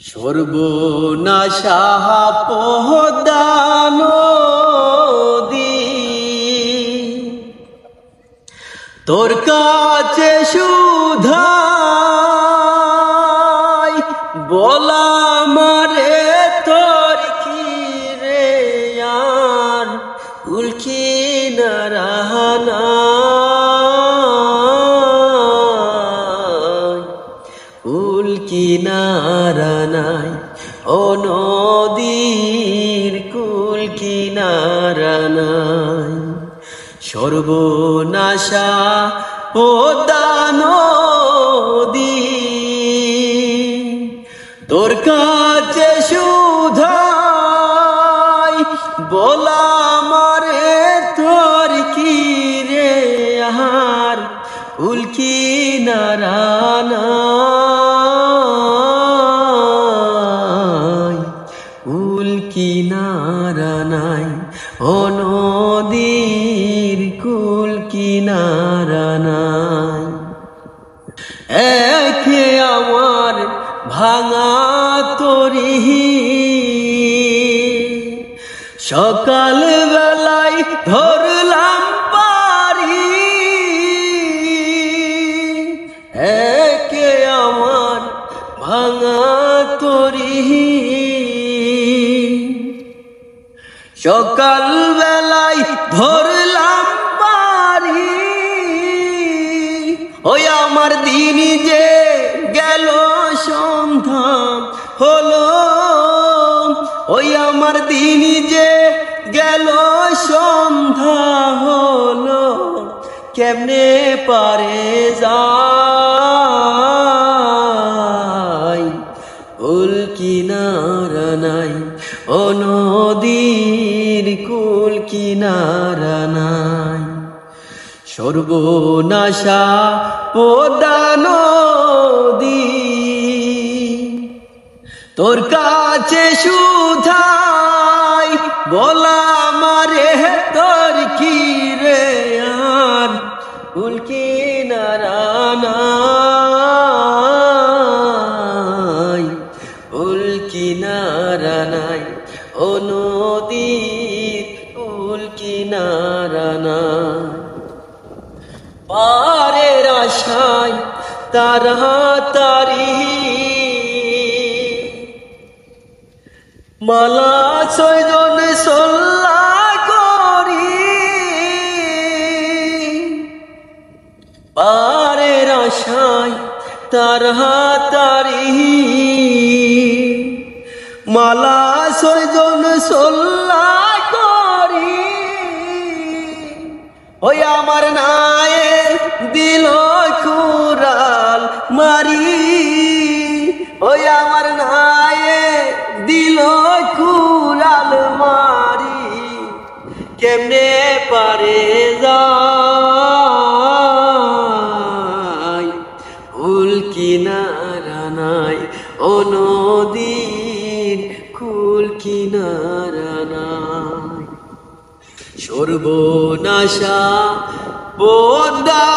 সর্বনাশা পদ্মা নদী তোর কাছে সুধাই বলা মারে তোর কি রে আর উল্কি নারানা কিনারা নাই ও নদীর কুল কিনারা নাই সর্বনাশা পদ্মা নদী তোর কাছে সুধাই বলা মারে তোর কি রে আহার কুল কিনারা কিনারা নাই ও নদীর কুল কিনারা নাই একে আমার ভাঙা তরি সকাল বেলায় ধরলাম পারি একে আমার ভাঙা তরি সকাল বেলায় ধরলাম পারি ওই আমার দিন যে গেল সন্ধ্যা হলো ওই আমার দিন যে গেল সন্ধ্যা হলো কেমনে পারে যাই কুল কিনারা নাই ও নদীর কুল কিনারা নাই সর্বনাশা পদ্মা নদী তোর কাছে সুধাই বলা মারে তোর কি রে আর কুল কিনারা নাই কুল কিনারা নাই ও নদীর কুল কিনারা নাই পারের আশায় তাড়াতাড়ি মালা ছয়জন সল্লা করি পারের আশায় তাড়াতাড়ি মালা ছয়জন সল্লা করি ওই আমার নায়ে দিল কুরাল মারি ওই আমার নায়ে দিল কুরাল মারি কেমনে পারে যাই কুল কিনারা নাই ও নদীর কুল কিনারা নাই সর্বনাশা পদ্মা